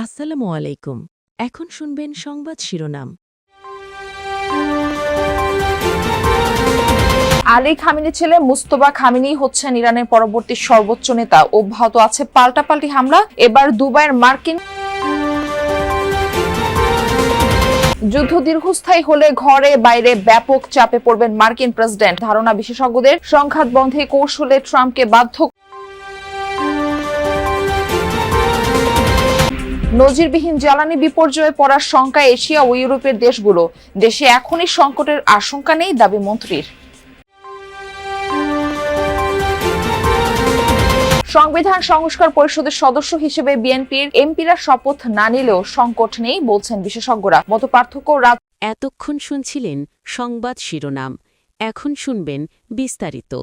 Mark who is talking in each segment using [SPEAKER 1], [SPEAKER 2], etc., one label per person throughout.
[SPEAKER 1] আসসালামু আলাইকুম। এখন শুনবেন সংবাদ শিরোনাম।
[SPEAKER 2] আলী খামেনির ছেলে মুস্তফা খামেনি হচ্ছেন ইরানের পরবর্তী সর্বোচ্চ নেতা। অব্যাহত আছে পাল্টাপাল্টি হামলা। এবার দুবাইয়ের মার্কিন যুদ্ধ দীর্ঘস্থায়ী হলে ঘরে বাইরে ব্যাপক চাপে পড়বেন মার্কিন প্রেসিডেন্ট। ধারণা বিশেষজ্ঞদের সংঘাত বন্ধে কৌশলে ট্রাম্পকে বাধ্য। নজিরবিহীন জ্বালানি বিপর্যয়ে পড়ার শঙ্কা এশিয়া ও ইউরোপের দেশগুলো। দেশে এখনই সংকটের আশঙ্কা নেই, দাবি মন্ত্রীর। সংবিধান সংস্কার পরিষদের সদস্য হিসেবে বিএনপির এমপিরা শপথ না নিলেও সংকট নেই বলছেন বিশেষজ্ঞরা। মতপার্থক্য
[SPEAKER 1] এতক্ষণ শুনছিলেন সংবাদ শিরোনাম। এখন শুনবেন বিস্তারিত।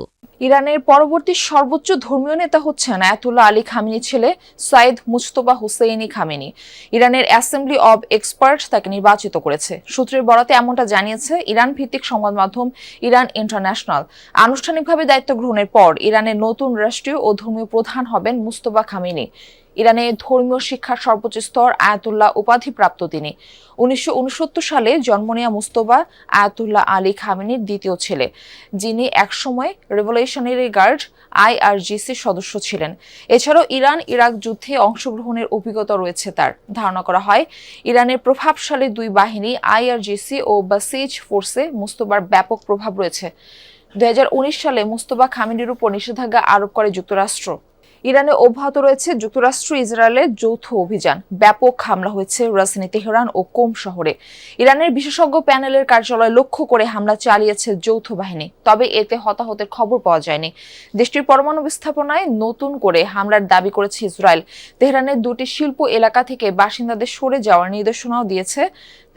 [SPEAKER 2] ইরানের পরবর্তী সর্বোচ্চ ধর্মীয় নেতা হচ্ছেন আয়াতুল্লাহ আলী খামেনির ছেলে সাইদ মুজতবা হুসেইনি খামেনি। ইরানের অ্যাসেম্বলি অব এক্সপার্ট তাকে নির্বাচিত করেছে। সূত্রের বরাতে এমনটা জানিয়েছে ইরান ভিত্তিক সংবাদ মাধ্যম ইরান ইন্টারন্যাশনাল। আনুষ্ঠানিকভাবে দায়িত্ব গ্রহণের পর ইরানের নতুন রাষ্ট্রীয় ও ধর্মীয় প্রধান হবেন মুজতবা খামেনি। ইরানে ধর্মীয় শিক্ষার সর্বোচ্চ স্তর আয়াতুল্লাহ উপাধিপ্রাপ্ত তিনি। 1969 সালে জন্ম নেওয়া মুজতবা আয়াতুল্লাহ আলী খামেনির দ্বিতীয় ছেলে, যিনি একসময় রেভলিউশনারি গার্ড আইআরজিসির সদস্য ছিলেন। এছাড়াও ইরান ইরাক যুদ্ধে অংশগ্রহণের অভিজ্ঞতা রয়েছে তার। ধারণা করা হয় ইরানের প্রভাবশালী দুই বাহিনী আইআরজিসি ও বাসিজ ফোর্সে মুজতবার ব্যাপক প্রভাব রয়েছে। 2019 সালে মুজতবা খামেনির উপর নিষেধাজ্ঞা আরোপ করে যুক্তরাষ্ট্র। ইরানে অব্যাহত রয়েছে যুক্তরাষ্ট্র ইসরায়েলের যৌথ অভিযান। ব্যাপক হামলা হয়েছে রাজধানী তেহরান ও কোম শহরে। ইরানের বিশেষজ্ঞ প্যানেলের কার্যালয় লক্ষ্য করে হামলা চালিয়েছে যৌথ বাহিনী, তবে এতে হতাহতের খবর পাওয়া যায়নি। দেশটির পরমাণু স্থাপনায় নতুন করে হামলার দাবি করেছে ইসরায়েল। তেহরানের দুটি শিল্প এলাকা থেকে বাসিন্দাদের সরে যাওয়ার নির্দেশনাও দিয়েছে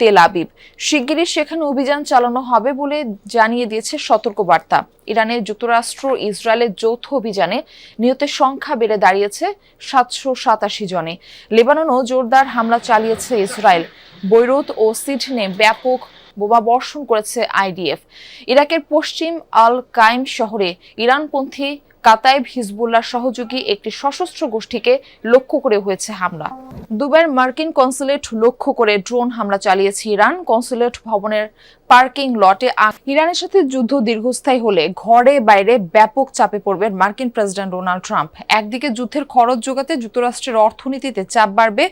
[SPEAKER 2] তেল আবিব। শিগগিরই সেখানে অভিযান চালানো হবে বলে জানিয়ে দিয়েছে সতর্কবার্তা। ইরানের যুক্তরাষ্ট্র ইসরায়েলের যৌথ অভিযানে নিহতের সংখ্যা বেড়ে দাঁড়িয়েছে 787 জনে। লেবাননও জোরদার হামলা চালিয়েছে ইসরায়েল। বৈরুত ও সিডনে ব্যাপক বোমা বর্ষণ করেছে আইডিএফ। ইরাকের পশ্চিম আল কাইম শহরে ইরানপন্থী কাতাইব হিজবুল্লাহ সহযোগী একটি সশস্ত্র গোষ্ঠীকে লক্ষ্য করে হয়েছে হামলা। দুবাইয়ের মার্কিন কনসুলেট লক্ষ্য করে ড্রোন হামলা চালিয়েছে ইরান। কনসুলেট ভবনের পার্কিং লটে ইরানের সাথে যুদ্ধ দীর্ঘস্থায়ী হলে ঘরে বাইরে ব্যাপক চাপে পড়বেন মার্কিন প্রেসিডেন্ট ডোনাল্ড ট্রাম্প। একদিকে যুদ্ধের খরচ যোগাতে যুক্তরাষ্ট্রের অর্থনীতিতে চাপ বাড়বে,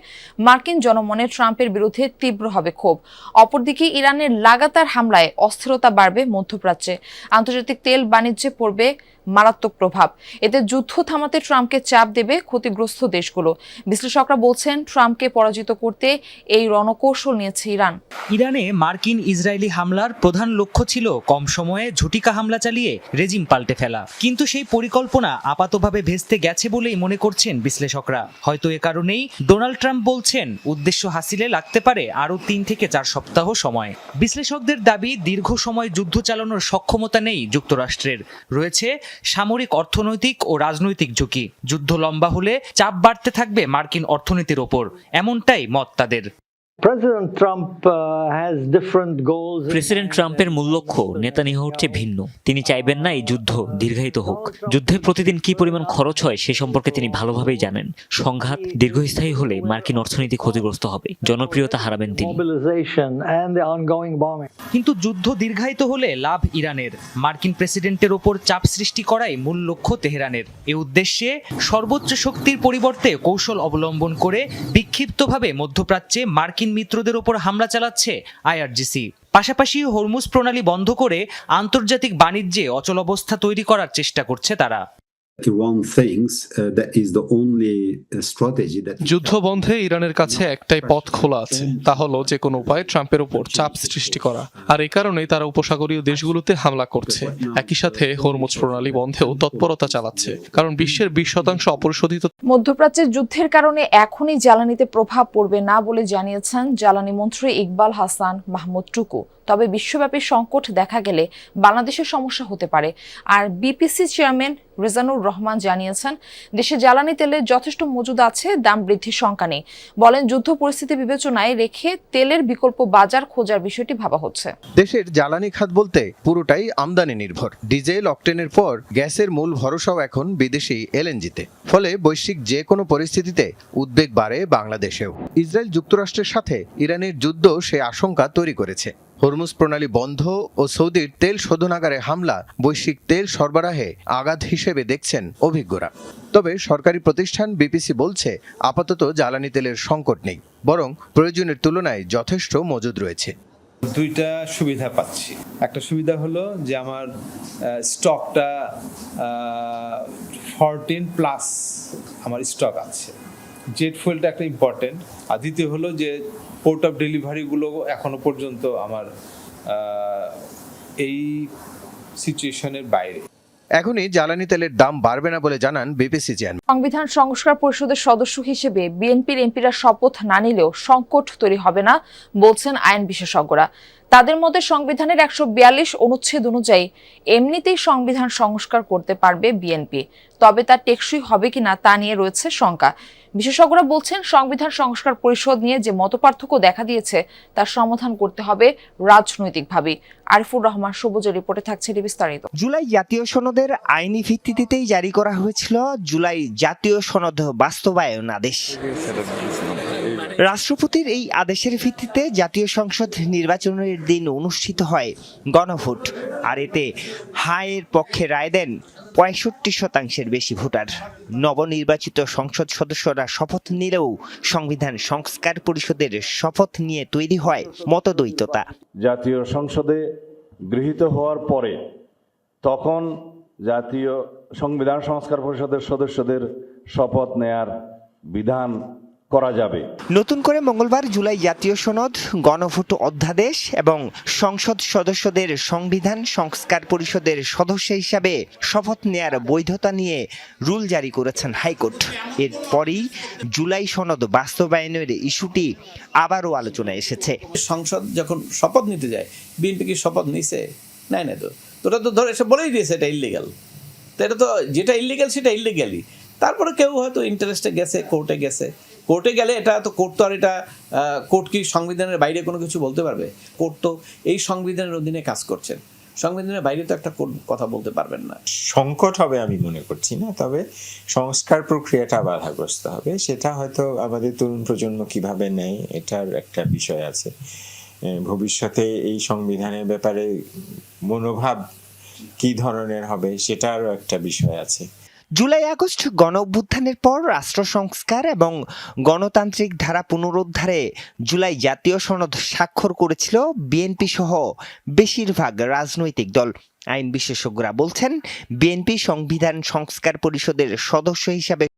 [SPEAKER 2] মার্কিন জনমনে ট্রাম্পের বিরুদ্ধে তীব্র হবে ক্ষোভ। অপরদিকে ইরানের লাগাতার হামলায় অস্থিরতা বাড়বে মধ্যপ্রাচ্যে। আন্তর্জাতিক তেল বাণিজ্যে পড়বে মারাত্মক প্রভাব। এতে যুদ্ধ থামাতে ট্রাম্পকে চাপ দেবে ক্ষতিগ্রস্ত দেশগুলো। বিশ্লেষকরা বলছেন ট্রাম্পকে পরাজিত করতে এই রণকৌশল নিয়েছে ইরান।
[SPEAKER 3] ইরানে মার্কিন ইসরায়েলি হামলার প্রধান লক্ষ্য ছিল কম সময়ে ঝটিকা হামলা চালিয়ে রেজিম পাল্টে ফেলা। কিন্তু সেই পরিকল্পনা আপাতভাবে ভেস্তে গেছে বলেই মনে করছেন বিশ্লেষকরা। হয়তো এ কারণেই ডোনাল্ড ট্রাম্প বলছেন উদ্দেশ্য হাসিলে লাগতে পারে আরও 3 থেকে 4 সপ্তাহ সময়। বিশ্লেষকদের দাবি দীর্ঘ সময় যুদ্ধ চালানোর সক্ষমতা নেই যুক্তরাষ্ট্রের। রয়েছে সামরিক, অর্থনৈতিক ও রাজনৈতিক ঝুঁকি। যুদ্ধ লম্বা হলে চাপ বাড়তে থাকবে মার্কিন অর্থনীতির ওপর, এমনটাই মত তাদের।
[SPEAKER 4] প্রেসিডেন্ট ট্রাম্পের মূল লক্ষ্য নেতানিয়াহুর চেয়ে ভিন্ন। তিনি চাইবেন না এই যুদ্ধ দীর্ঘায়িত হোক। যুদ্ধে প্রতিদিন কি পরিমাণ খরচ হয় সে সম্পর্কে তিনি ভালোভাবেই জানেন। সংঘাত দীর্ঘস্থায়ী হলে মার্কিন অর্থনীতি ক্ষতিগ্রস্ত হবে, জনপ্রিয়তা হারাবেন তিনি।
[SPEAKER 3] কিন্তু যুদ্ধ দীর্ঘায়িত হলে লাভ ইরানের। মার্কিন প্রেসিডেন্টের ওপর চাপ সৃষ্টি করাই মূল লক্ষ্য তেহরানের। এ উদ্দেশ্যে সর্বোচ্চ শক্তির পরিবর্তে কৌশল অবলম্বন করে বিক্ষিপ্তভাবে মধ্যপ্রাচ্যে মার্কিন মিত্রদের ওপর হামলা চালাচ্ছে আইআরজিসি। পাশাপাশি হরমুজ প্রণালী বন্ধ করে আন্তর্জাতিক বাণিজ্যে অচলাবস্থা তৈরি করার চেষ্টা করছে তারা।
[SPEAKER 5] যুদ্ধ বন্ধে ইরানের কাছে একটাই পথ খোলা আছে, তা হলো যে কোনো উপায়ে ট্রাম্পের উপর চাপ সৃষ্টি করা। আর এই কারণেই তারা উপসাগরীয় দেশগুলোতে হামলা করছে। একই সাথে হরমুজ প্রণালী বন্ধেও তৎপরতা চালাচ্ছে, কারণ বিশ্বের 20% অপরিশোধিত।
[SPEAKER 2] মধ্যপ্রাচ্যের যুদ্ধের কারণে এখনই জ্বালানিতে প্রভাব পড়বে না বলে জানিয়েছেন জ্বালানি মন্ত্রী ইকবাল হাসান মাহমুদ টুকু। তবে বিশ্বব্যাপী সংকট দেখা গেলে বাংলাদেশের সমস্যা হতে পারে। আর বিপিসি চেয়ারম্যান রেজানুর রহমান জানিয়েছেন, দেশে জ্বালানি তেলের যথেষ্ট মজুদ আছে, দাম বৃদ্ধির শঙ্কা নেই। বলেন, যুদ্ধ পরিস্থিতি বিবেচনায় রেখে তেলের বিকল্প বাজার খোঁজার বিষয়টি ভাবা হচ্ছে।
[SPEAKER 6] দেশের জ্বালানি খাত বলতে পুরোটাই আমদানি নির্ভর। ডিজেল, অকটেনের পর গ্যাসের মূল ভরসাও এখন বিদেশি এলএনজিতে। ফলে বৈশ্বিক যে কোনো পরিস্থিতিতে উদ্বেগ বাড়ে বাংলাদেশেও। ইসরায়েল যুক্তরাষ্ট্রের সাথে ইরানের যুদ্ধ সে আশঙ্কা তৈরি করেছে। হরমুজ প্রণালী বন্ধ ও সৌদির তেল শোধনাগারে হামলা বৈশ্বিক তেল সরবরাহে আঘাত হিসেবে দেখছেন অভিজ্ঞরা। তবে সরকারি প্রতিষ্ঠান বিপিসি বলছে, আপাতত জ্বালানি তেলের সংকট নেই, বরং প্রয়োজনের তুলনায় যথেষ্ট মজুদ রয়েছে।
[SPEAKER 7] দুইটা সুবিধা পাচ্ছি। একটা সুবিধা হলো যে আমার স্টকটা 14+ আমার স্টক আছে। জেট ফুয়েলটা একটা ইম্পর্টেন্ট। আর দ্বিতীয় হলো যে পোর্ট অফ ডেলিভারিগুলো এখনো পর্যন্ত আমার এই সিচুয়েশনের বাইরে।
[SPEAKER 6] এখনই জ্বালানি তেলের দাম বাড়বে না বলে জানান বিপিসি চেয়ারম্যান।
[SPEAKER 2] সংবিধান সংস্কার পরিষদের সদস্য হিসেবে বিএনপির এমপিরা শপথ না নিলেও সংকট তৈরি হবে না বলছেন আইন বিশেষজ্ঞরা। তাদের মতে সংবিধানের 142 অনুচ্ছেদ অনুযায়ী এমনিতেই সংবিধান সংস্কার করতে পারবে বিএনপি, তবে তা টেকসই হবে কিনা তা নিয়ে রয়েছে শঙ্কা। বিশেষজ্ঞরা বলছেন, সংবিধান সংস্কার পরিষদ নিয়ে যে মতপার্থক্য দেখা দিয়েছে তার সমাধান করতে হবে রাজনৈতিকভাবে। আরিফুর রহমান সবুজের রিপোর্টে থাকছে বিস্তারিত।
[SPEAKER 8] জুলাই জাতীয় সনদের আইনি ভিত্তিতেই জারি করা হয়েছিল জুলাই জাতীয় সনদ বাস্তবায়ন আদেশ। রাষ্ট্রপতির এই আদেশের ভিত্তিতে জাতীয় সংসদ নির্বাচনের দিন অনুষ্ঠিত হয় গণভোট, আর এতে হায়ের পক্ষে রায় দেন 65% বেশি ভোটার। নবনির্বাচিত সংসদ সদস্যরা শপথ নিলেও সংবিধান সংস্কার পরিষদের শপথ নিয়ে তৈরি হয় মতদ্বৈততা।
[SPEAKER 9] জাতীয় সংসদে গৃহীত হওয়ার পরে তখন জাতীয় সংবিধান সংস্কার পরিষদের সদস্যদের শপথ নেয়ার বিধান করা যাবে।
[SPEAKER 8] নতুন করে মঙ্গলবার জুলাই জাতীয় সনদ, গণভোট অধ্যাদেশ এবং সংসদ সদস্যদের সংবিধান সংস্কার পরিষদের সদস্য হিসাবে শপথ নেয়ার বৈধতা নিয়ে রুল জারি করেছেন হাইকোর্ট। এরপরই জুলাই সনদ বাস্তবায়নের ইস্যুটি আবারও আলোচনায় এসেছে।
[SPEAKER 10] সংসদ যখন শপথ নিতে যায়, বিএনপি কি শপথ নিছে? নাই না, তো ওটা তো ধরে এসে বলেই দিয়েছে এটা ইলিগাল। তো এটা তো যেটা ইলিগাল সেটা ইলিগালই। তারপরে কেউ হয়তো ইন্টারেস্টে গেছে, কোর্টে গেলে এটা তো কোর্ট তো আর এটা কোর্ট কি সংবিধানের বাইরে কোনো কিছু বলতে পারবে? কোর্ট তো এই সংবিধানের অধীনে কাজ করছেন, সংবিধানের বাইরে তো একটা কোর্ট কথা বলতে পারবেন না।
[SPEAKER 11] সংকট হবে আমি মনে করছি না, তবে সংস্কার প্রক্রিয়াটা বাধাগ্রস্ত হবে। সেটা হয়তো আমাদের তরুণ প্রজন্ম কিভাবে নেয় এটার একটা বিষয় আছে। ভবিষ্যতে এই সংবিধানের ব্যাপারে মনোভাব কি ধরনের হবে সেটারও একটা বিষয় আছে।
[SPEAKER 8] জুলাই আগস্ট গণ অভ্যুত্থানের পর রাষ্ট্র সংস্কার এবং গণতান্ত্রিক ধারা পুনরুদ্ধারে জুলাই জাতীয় সনদ স্বাক্ষর করেছিল বিএনপি সহ বেশিরভাগ রাজনৈতিক দল। আইন বিশেষজ্ঞরা বলছেন, বিএনপি সংবিধান সংস্কার পরিষদের সদস্য হিসাবে